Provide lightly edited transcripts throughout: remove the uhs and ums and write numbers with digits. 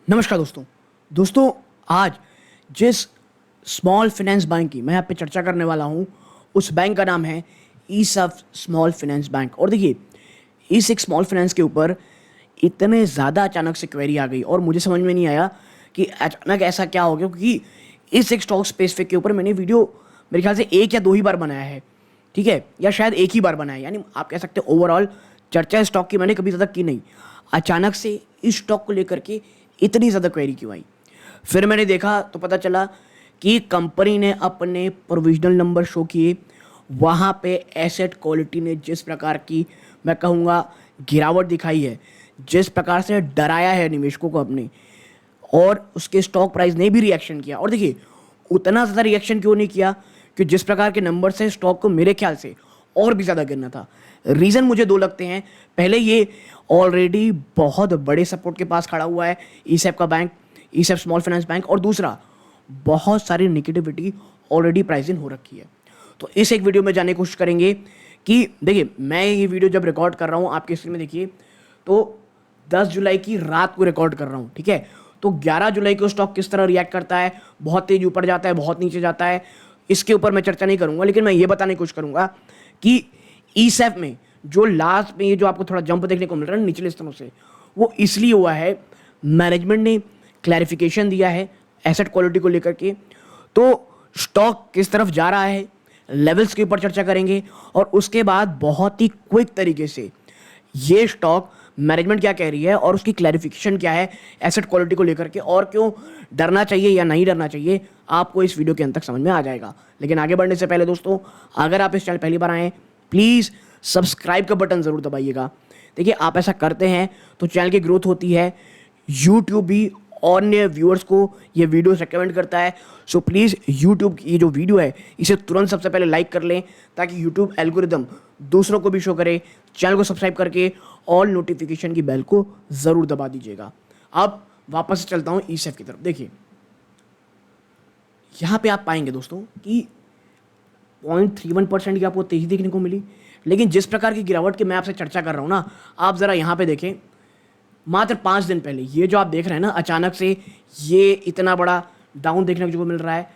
नमस्कार दोस्तों आज जिस स्मॉल फाइनेंस बैंक की मैं यहाँ पे चर्चा करने वाला हूँ उस बैंक का नाम है ईसफ स्मॉल फाइनेंस बैंक। और देखिए इस एक स्मॉल फाइनेंस के ऊपर इतने ज़्यादा अचानक से क्वेरी आ गई और मुझे समझ में नहीं आया कि अचानक ऐसा क्या हो गया, क्योंकि इस एक स्टॉक स्पेसिफिक के ऊपर मैंने वीडियो मेरे ख्याल से एक या दो ही बार बनाया है, ठीक है, या शायद एक ही बार बनाया, यानी आप कह सकते हैं ओवरऑल चर्चा स्टॉक की मैंने कभी ज़्यादा की नहीं। अचानक से इस स्टॉक को लेकर के इतनी ज़्यादा क्वेरी क्यों आई? फिर मैंने देखा तो पता चला कि कंपनी ने अपने प्रोविजनल नंबर शो किए, वहाँ पे एसेट क्वालिटी ने जिस प्रकार की मैं कहूँगा गिरावट दिखाई है, जिस प्रकार से डराया है निवेशकों को अपने, और उसके स्टॉक प्राइस ने भी रिएक्शन किया। और देखिए उतना ज़्यादा रिएक्शन क्यों नहीं किया कि जिस प्रकार के नंबर से स्टॉक को मेरे ख्याल से और भी ज़्यादा गिरना था। रीज़न मुझे दो लगते हैं। पहले ये ऑलरेडी बहुत बड़े सपोर्ट के पास खड़ा हुआ है ईसएफ का बैंक, ईसएफ स्मॉल फाइनेंस बैंक, और दूसरा बहुत सारी निगेटिविटी ऑलरेडी प्राइस इन हो रखी है। तो इस एक वीडियो में जानने की कोशिश करेंगे कि देखिए मैं ये वीडियो जब रिकॉर्ड कर रहा हूँ आपके स्क्रीन में देखिए तो 10 जुलाई की रात को रिकॉर्ड कर रहा हूँ, ठीक है। तो 11 जुलाई को स्टॉक किस तरह रिएक्ट करता है, बहुत तेज ऊपर जाता है, बहुत नीचे जाता है, इसके ऊपर मैं चर्चा नहीं करूंगा, लेकिन मैं ये बताने की कोशिश करूंगा कि ईसएफ में जो लास्ट में ये जो आपको थोड़ा जंप देखने को मिल रहा है निचले स्तरों से, वो इसलिए हुआ है, मैनेजमेंट ने क्लैरिफिकेशन दिया है एसेट क्वालिटी को लेकर के। तो स्टॉक किस तरफ जा रहा है, लेवल्स के ऊपर चर्चा करेंगे, और उसके बाद बहुत ही क्विक तरीके से ये स्टॉक मैनेजमेंट क्या कह रही है और उसकी क्लैरिफिकेशन क्या है एसेट क्वालिटी को लेकर के, और क्यों डरना चाहिए या नहीं डरना चाहिए, आपको इस वीडियो के अंत तक समझ में आ जाएगा। लेकिन आगे बढ़ने से पहले दोस्तों, अगर आप इस चैनल पहली बार आए प्लीज़ सब्सक्राइब का बटन ज़रूर दबाइएगा। देखिए आप ऐसा करते हैं तो चैनल की ग्रोथ होती है, यूट्यूब भी अन्य व्यूअर्स को ये वीडियो रिकमेंड करता है। सो प्लीज़ यूट्यूब की ये जो वीडियो है इसे तुरंत सबसे पहले लाइक कर लें ताकि यूट्यूब एल्गोरिदम दूसरों को भी शो करे। चैनल को सब्सक्राइब करके ऑल नोटिफिकेशन की बेल को ज़रूर दबा दीजिएगा। अब वापस चलता हूँ ईसएफ की तरफ। देखिए यहाँ पे आप पाएंगे दोस्तों कि 0.31% की आपको तेजी देखने को मिली, लेकिन जिस प्रकार की गिरावट की मैं आपसे चर्चा कर रहा हूँ ना, आप ज़रा यहाँ पे देखें, मात्र 5 दिन पहले ये जो आप देख रहे हैं ना, अचानक से ये इतना बड़ा डाउन देखने को मिल रहा है,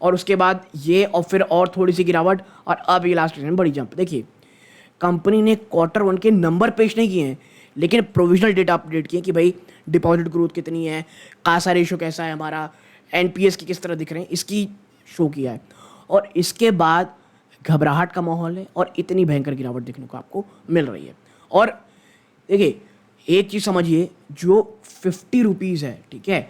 और उसके बाद ये और फिर और थोड़ी सी गिरावट, और अब ये लास्ट में बड़ी जंप। देखिए कंपनी ने Q1 के नंबर पेश नहीं किए हैं, लेकिन प्रोविजनल डेटा अपडेट किए कि भाई डिपॉजिट ग्रोथ कितनी है, कासा रेशो कैसा है हमारा, एनपीएस की किस तरह दिख रहे हैं, इसकी शो किया है। और इसके बाद घबराहट का माहौल है और इतनी भयंकर गिरावट देखने को आपको मिल रही है। और देखिए एक चीज़ समझिए, जो 50 रुपीज़ है, ठीक है,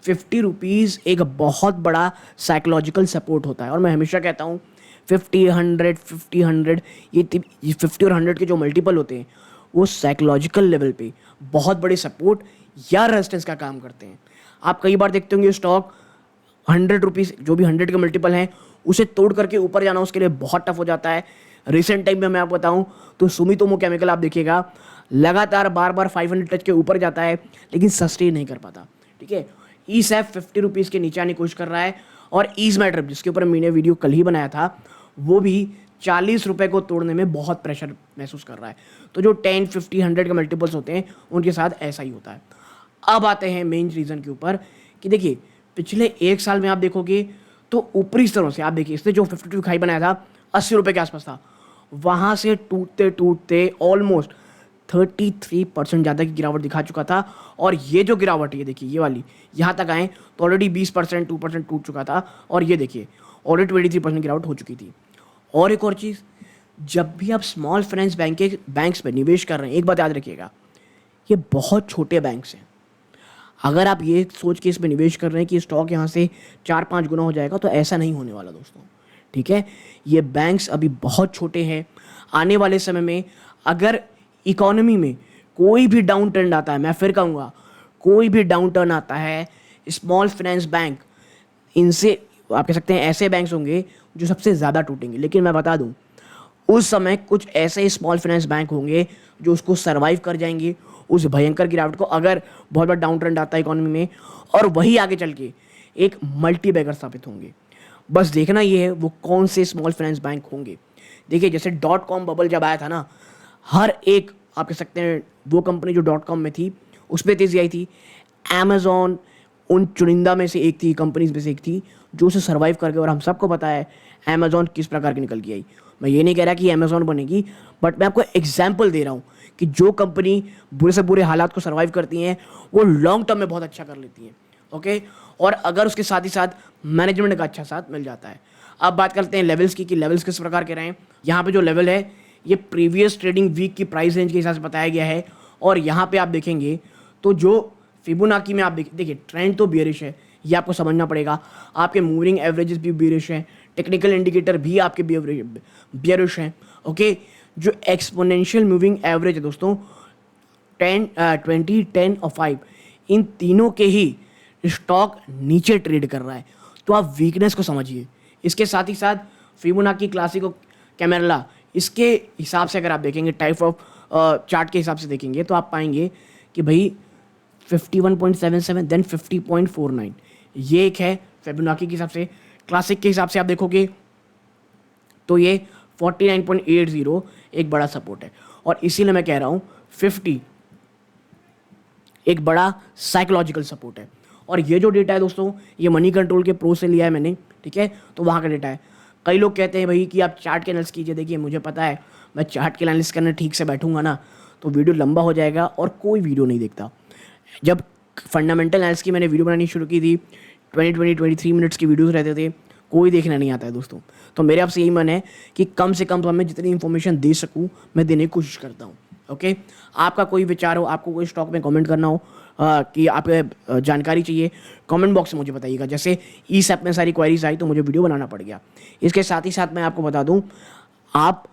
50 रुपीज़ एक बहुत बड़ा साइकोलॉजिकल सपोर्ट होता है। और मैं हमेशा कहता हूँ 50, 100, 50, 100, ये 50 और 100 के जो मल्टीपल होते हैं वो साइकोलॉजिकल लेवल पे बहुत बड़े सपोर्ट या रेजिस्टेंस का काम करते हैं। आप कई बार देखते होंगे स्टॉक 100 रुपीज़, जो भी 100 के मल्टीपल हैं, उसे तोड़ करके ऊपर जाना उसके लिए बहुत टफ हो जाता है। रिसेंट टाइम में मैं आपको बताऊं तो सुमितोमो केमिकल आप देखिएगा लगातार बार बार 500 टच के ऊपर जाता है लेकिन सस्टेन नहीं कर पाता, ठीक है। ईसएफ 50 रुपीज़ के नीचे आने की कोशिश कर रहा है, और ईज मैटर जिसके ऊपर मैंने वीडियो कल ही बनाया था वो भी 40 रुपये को तोड़ने में बहुत प्रेशर महसूस कर रहा है। तो जो 10, 50, 100 के मल्टीपल्स होते हैं उनके साथ ऐसा ही होता है। अब आते हैं मेन रीज़न के ऊपर कि देखिए पिछले एक साल में आप देखोगे तो ऊपरी स्तरों से आप देखिए, इसने जो 52 हाई बनाया था 80 रुपये के आसपास था, वहाँ से टूटते टूटते ऑलमोस्ट 33% ज़्यादा की गिरावट दिखा चुका था। और ये जो गिरावट है देखिए ये वाली यहाँ तक आए तो ऑलरेडी 20%, 2% टूट चुका था, और ये देखिए ऑलरेडी 23% गिरावट हो चुकी थी। और एक और चीज़, जब भी आप स्मॉल फाइनेंस बैंक्स में निवेश कर रहे हैं, एक बात याद रखिएगा, ये बहुत छोटे बैंक्स हैं। अगर आप ये सोच के इसमें निवेश कर रहे हैं कि स्टॉक यहाँ से 4-5 गुना हो जाएगा, तो ऐसा नहीं होने वाला दोस्तों, ठीक है। ये बैंक्स अभी बहुत छोटे हैं। आने वाले समय में अगर इकोनॉमी में कोई भी डाउन ट्रेंड आता है, मैं फिर कहूँगा कोई भी डाउन टर्न आता है, स्मॉल फाइनेंस बैंक इनसे आप कह सकते हैं ऐसे बैंक्स होंगे जो सबसे ज़्यादा टूटेंगे। लेकिन मैं बता दूं उस समय कुछ ऐसे स्मॉल फाइनेंस बैंक होंगे जो उसको सर्वाइव कर जाएंगे उस भयंकर गिरावट को, अगर बहुत बड़ा डाउन ट्रेंड आता है इकोनॉमी में, और वही आगे चल के एक मल्टी बैगर साबित होंगे। बस देखना ये है वो कौन से स्मॉल फाइनेंस बैंक होंगे। देखिए जैसे .com बबल जब आया था ना, हर एक आप कह सकते हैं वो कंपनी जो .com में थी उस पर तेज़ी आई थी। अमेज़ॉन उन चुनिंदा में से एक थी, कंपनीज में से एक थी जो उसे सर्वाइव करके, और हम सबको पता है अमेज़ॉन किस प्रकार की निकल के आई। मैं ये नहीं कह रहा कि अमेज़ॉन बनेगी, बट मैं आपको एग्जाम्पल दे रहा हूँ कि जो कंपनी बुरे से बुरे हालात को सर्वाइव करती हैं वो लॉन्ग टर्म में बहुत अच्छा कर लेती हैं। ओके, और अगर उसके साथ ही साथ मैनेजमेंट का अच्छा साथ मिल जाता है। अब बात करते हैं लेवल्स की, कि लेवल्स किस प्रकार के रहे हैं। यहाँ पे जो लेवल है ये प्रीवियस ट्रेडिंग वीक की प्राइस रेंज के हिसाब से बताया गया है, और यहाँ पे आप देखेंगे तो जो फिबोनाची में आप देखिए ट्रेंड तो बियरिश है, ये आपको समझना पड़ेगा। आपके मूविंग एवरेजेस भी बियरिश हैं, टेक्निकल इंडिकेटर भी आपके बियरिश हैं। ओके, जो एक्सपोनेंशियल मूविंग एवरेज है दोस्तों 10, 20, 10 और 5, इन तीनों के ही स्टॉक नीचे ट्रेड कर रहा है, तो आप वीकनेस को समझिए। इसके साथ ही साथ फिबोनाची क्लासिक और कैमेरा, इसके हिसाब से अगर आप देखेंगे टाइप ऑफ चार्ट के हिसाब से देखेंगे तो आप पाएंगे कि भाई 51.77 देन 50.49, ये एक है फिबोनाची के हिसाब से। क्लासिक के हिसाब से आप देखोगे तो ये 49.80 एक बड़ा सपोर्ट है, और इसीलिए मैं कह रहा हूँ 50 एक बड़ा साइकोलॉजिकल सपोर्ट है। और ये जो डेटा है दोस्तों ये मनी कंट्रोल के प्रो से लिया है मैंने, ठीक है, तो वहाँ का डेटा है। कई लोग कहते हैं भाई कि आप चार्ट के एनालिसिस कीजिए। देखिए मुझे पता है मैं चार्ट के एनालिसिस करने ठीक से बैठूंगा ना तो वीडियो लंबा हो जाएगा और कोई वीडियो नहीं देखता। जब फंडामेंटल एनालिसिस की मैंने वीडियो बनानी शुरू की थी 23 मिनट्स की वीडियोस रहते थे, कोई देखना नहीं आता है दोस्तों। तो मेरे आपसे यही मन है कि कम से कम तो मैं जितनी इन्फॉर्मेशन दे सकूँ मैं देने की कोशिश करता हूँ। ओके, आपका कोई विचार हो, आपको कोई स्टॉक में कमेंट करना हो कि आपको जानकारी चाहिए, कमेंट बॉक्स में मुझे बताइएगा। जैसे इस ऐप में सारी क्वेरीज आई तो मुझे वीडियो बनाना पड़ गया। इसके साथ ही साथ मैं आपको बता दूं, आप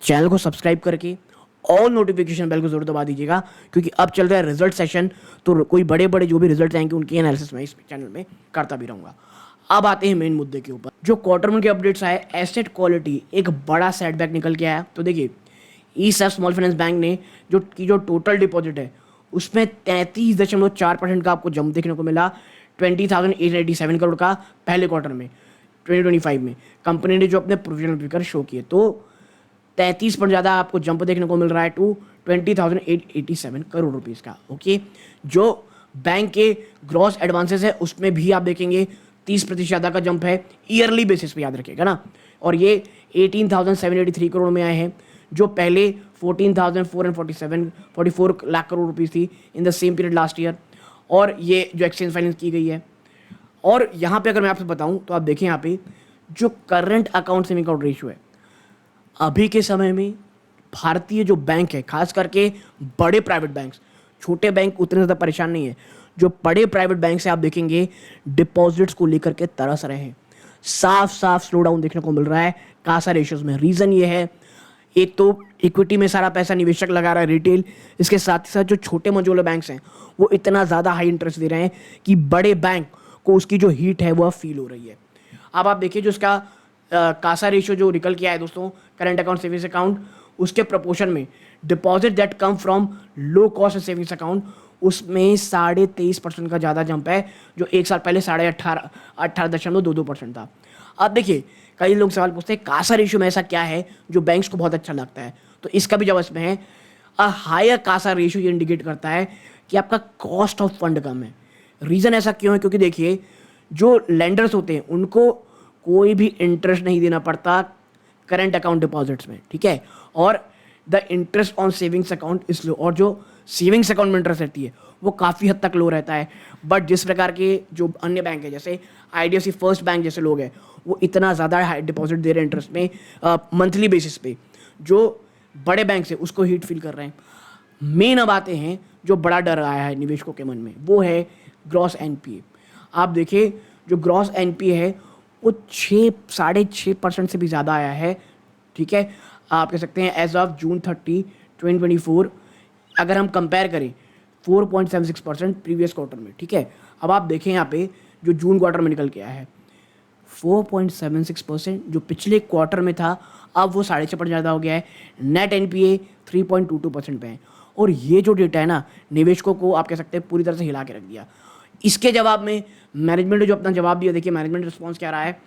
चैनल को सब्सक्राइब करके ऑल नोटिफिकेशन बेल को जरूर दबा दीजिएगा, क्योंकि अब चल रहा है रिजल्ट सेशन, तो कोई बड़े बड़े जो भी रिजल्ट आएंगे उनकी एनालिसिस मैं इस चैनल में करता भी रहूँगा। अब आते हैं मेन मुद्दे के ऊपर। जो क्वार्टर वन के अपडेट्स आए, एसेट क्वालिटी एक बड़ा सेटबैक निकल के आया। तो देखिए ईस्ट स्मॉल फाइनेंस बैंक ने जो टोटल डिपॉजिट है उसमें 33.4% का आपको जंप देखने को मिला, 20,887 करोड़ का पहले क्वार्टर में 2025 में। कंपनी ने जो अपने प्रोविजनल फिगर शो किए तो 33% ज़्यादा आपको जंप देखने को मिल रहा है टू 20,887 करोड़ रुपीज़ का। ओके, जो बैंक के ग्रॉस एडवांसेस है उसमें भी आप देखेंगे 30% ज़्यादा का जंप है ईयरली बेसिस पे, याद रखिएगा ना। और ये 18,783 करोड़ में आए हैं, जो पहले 14,447 लाख करोड़ रुपीस थी in the same period last year. और ये जो एक्सचेंज फाइनेंस की गई है। और यहाँ पे अगर मैं आपसे बताऊँ तो आप देखें यहाँ पे जो current account saving account ratio है अभी के समय में भारतीय जो बैंक है, खास करके बड़े प्राइवेट बैंक्स, छोटे बैंक उतने ज़्यादा परेशान नहीं है, जो बड़े प्राइवेट बैंक से आप देखेंगे डिपॉजिट्स को लेकर के तरस रहे हैं। साफ साफ स्लो डाउन देखने को मिल रहा है कासा रेशियोज में। रीज़न ये है, एक तो इक्विटी में सारा पैसा निवेशक लगा रहा है रिटेल, इसके साथ ही साथ जो छोटे मझोले बैंक्स हैं वो इतना ज़्यादा हाई इंटरेस्ट दे रहे हैं कि बड़े बैंक को उसकी जो हीट है वो फील हो रही है। अब आप देखिए जो इसका कासा रेशियो जो निकल के आया है दोस्तों, करंट अकाउंट सेविंग्स अकाउंट, उसके प्रपोर्शन में deposit that come from low cost savings account उसमें 23.5% का ज़्यादा जंप है, जो एक साल पहले 18.22% था। अब देखिए कई लोग सवाल पूछते हैं कासा रेशियो में ऐसा क्या है जो बैंक्स को बहुत अच्छा लगता है, तो इसका भी जवाब इसमें है अ हायर कासा रेशियो ये इंडिकेट करता है कि आपका कॉस्ट ऑफ फंड कम है। रीज़न ऐसा क्यों है, क्योंकि देखिए जो लेंडर्स होते हैं उनको कोई भी इंटरेस्ट नहीं देना पड़ता करंट अकाउंट डिपॉजिट्स में, ठीक है, और the interest on savings account is low, और जो सेविंग्स अकाउंट में इंटरेस्ट रहती है वो काफ़ी हद तक लो रहता है। बट जिस प्रकार के जो अन्य बैंक है जैसे IDFC फर्स्ट बैंक जैसे लोग हैं वो इतना ज़्यादा हाई डिपॉजिट दे रहे हैं इंटरेस्ट में मंथली बेसिस पे, जो बड़े बैंक से उसको हीट फील कर रहे हैं। मेन अब आते हैं जो बड़ा डर आया है निवेशकों के मन में, वो है ग्रॉस NPA। आप देखिए जो ग्रॉस NPA है वो 6.5% से भी ज़्यादा आया है, ठीक है। आप कह सकते हैं एज ऑफ June 30, 2024 अगर हम कंपेयर करें 4.76% प्रीवियस क्वार्टर में, ठीक है। अब आप देखें यहाँ पे जो जून क्वार्टर में निकल के आया है 4.76%, जो पिछले क्वार्टर में था अब वो 6.5% ज़्यादा हो गया है। नेट NPA 3.22% पे है, और ये जो डेटा है ना निवेशकों को आप कह सकते हैं पूरी तरह से हिला के रख दिया। इसके जवाब में मैनेजमेंट ने जो अपना जवाब दिया, देखिए मैनेजमेंट रिस्पॉन्स क्या रहा है।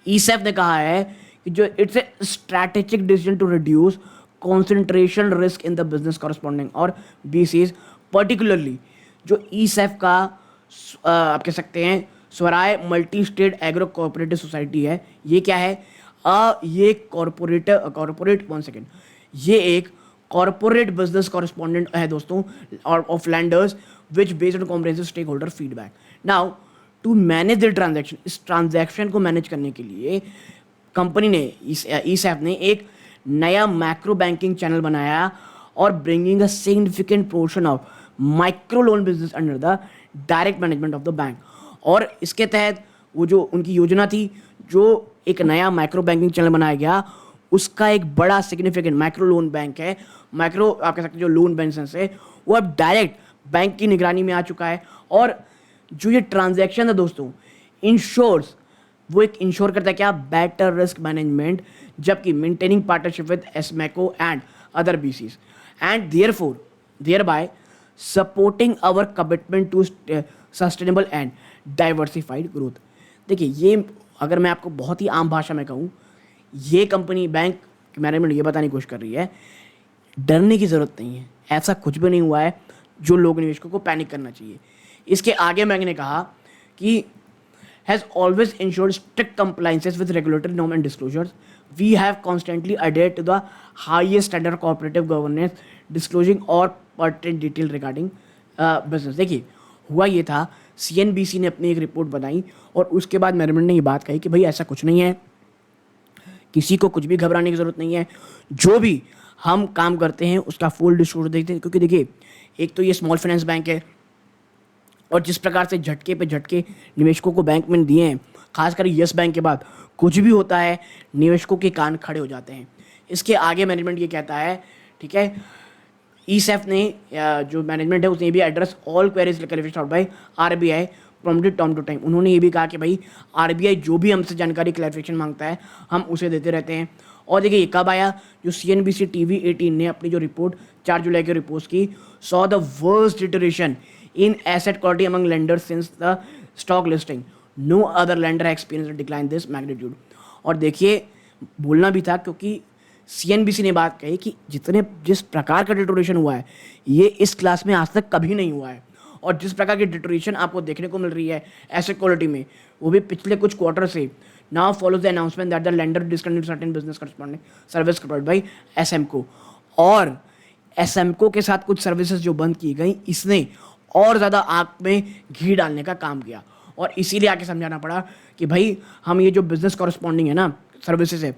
ESEF ने कहा है कि जो it's a strategic decision to reduce concentration risk in the business corresponding और BCs, particularly जो ईसैफ का आप कह सकते हैं स्वराय multi state agro cooperative society है, ये क्या है? ये कॉरपोरेट 1 सेकेंड, ये एक कॉरपोरेट बिजनेस कॉरेस्पॉन्डेंट है दोस्तों of lenders which based on comprehensive stakeholder feedback. Now to manage the transaction, इस ट्रांजैक्शन को मैनेज करने के लिए कंपनी ने ईसैफ ने एक नया मैक्रो बैंकिंग चैनल बनाया और bringing a significant portion of micro loan business under the direct management of the bank. और इसके तहत वो जो उनकी योजना थी, जो एक नया माइक्रो बैंकिंग चैनल बनाया गया, उसका एक बड़ा सिग्निफिकेंट माइक्रो लोन बैंक है, माइक्रो आप कह सकते हैं जो लोन बिजनेस है, वो अब डायरेक्ट बैंक की निगरानी में आ चुका है। और जो ये ट्रांजैक्शन है दोस्तों, इंश्योर्स, वो एक इंश्योर करता है क्या? बेटर रिस्क मैनेजमेंट, जबकि maintaining partnership with ESMACO and other BCs and thereby supporting our commitment to sustainable and diversified growth. देखिए, ये अगर मैं आपको बहुत ही आम भाषा में कहूँ, ये कंपनी बैंक मैनेजमेंट ये बताने की कोशिश कर रही है, डरने की ज़रूरत नहीं है, ऐसा कुछ भी नहीं हुआ है जो लोग निवेशकों को पैनिक करना चाहिए। इसके आगे बैंक ने कहा कि has always ensured strict compliances with regulatory norm and disclosures. We have constantly adhered to the highest standard of cooperative governance, disclosing all pertinent detail regarding business. देखिए, हुआ ये था, CNBC ने अपनी एक रिपोर्ट बनाई और उसके बाद मैनेजमेंट ने ये बात कही कि भाई ऐसा कुछ नहीं है, किसी को कुछ भी घबराने की ज़रूरत नहीं है, जो भी हम काम करते हैं उसका फुल डिस्क्लोजर देखते हैं। क्योंकि देखिए, एक तो ये स्मॉल फाइनेंस बैंक है और जिस प्रकार से झटके पे झटके निवेशकों को बैंक में दिए हैं, खासकर यस बैंक के बाद, कुछ भी होता है निवेशकों के कान खड़े हो जाते हैं। इसके आगे मैनेजमेंट ये कहता है, ठीक है, ईसैफ ने जो मैनेजमेंट है उसने भी address all queries clarification by RBI prompted time to time. उन्होंने ये भी कहा कि भाई आरबीआई जो भी हमसे जानकारी क्लैरिफिकेशन मांगता है हम उसे देते रहते हैं। और देखिए, ये कब आया? जो CNBC TV 18 ने अपनी जो रिपोर्ट 4 जुलाई की रिपोर्ट की, saw the worst deterioration in asset quality among lenders since the stock listing. No other lender has experienced a decline this magnitude. और देखिए, बोलना भी था क्योंकि CNBC ने बात कही कि जिस प्रकार का डिटोरेशन हुआ है, ये इस क्लास में आज तक कभी नहीं हुआ है। और जिस प्रकार की डिटोरेशन आपको देखने को मिल रही है एसेट क्वालिटी में, वो भी पिछले कुछ क्वार्टर से, now follows the announcement that the lender discontinued certain business correspondent service provided by SMCO. और एसएमको के साथ कुछ सर्विसेज जो बंद की गई, इसने और ज़्यादा आग में घी डालने का काम किया। और इसीलिए आके समझाना पड़ा कि भाई हम ये जो बिजनेस कॉरेस्पॉन्डिंग है ना सर्विसेज है,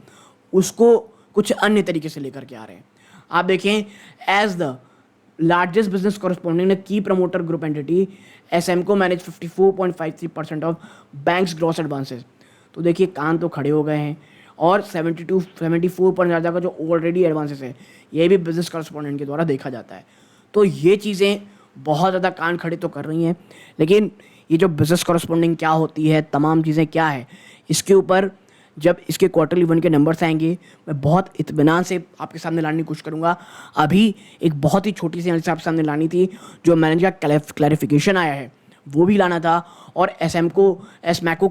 उसको कुछ अन्य तरीके से लेकर के आ रहे हैं। आप देखें, as the largest business correspondent ने की promoter group entity SMCO manage 54.53% of bank's gross advances. तो देखिए, कान तो खड़े हो गए हैं। और 74% ज़्यादा का जो ऑलरेडी एडवांसेस है, ये भी बिजनेस कॉरेस्पॉन्डेंट के द्वारा देखा जाता है। तो ये चीज़ें बहुत ज़्यादा कान खड़े तो कर रही हैं, लेकिन ये जो बिजनेस कॉरेस्पॉन्डिंग क्या होती है, तमाम चीज़ें क्या है, इसके ऊपर जब इसके क्वार्टरली 1 के नंबर्स आएंगे, मैं बहुत इत्मीनान से आपके सामने लाने की कोशिश करूँगा। अभी एक बहुत ही छोटी सी आपके सामने लानी थी, जो मैनेजर का क्लैरिफिकेशन आया है वो भी लाना था। और एसमैको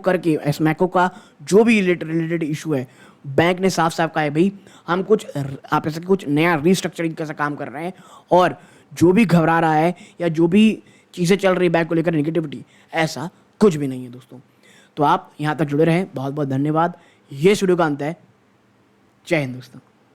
का जो भी रिलेटेड इशू है, बैंक ने साफ साफ कहा है भाई हम कुछ नया रीस्ट्रक्चरिंग का काम कर रहे हैं। और जो भी घबरा रहा है या जो भी चीज़ें चल रही बैंक को लेकर नेगेटिविटी, ऐसा कुछ भी नहीं है दोस्तों। तो आप यहाँ तक जुड़े रहें, बहुत बहुत धन्यवाद। ये वीडियो का अंत है। जय हिंद दोस्तों।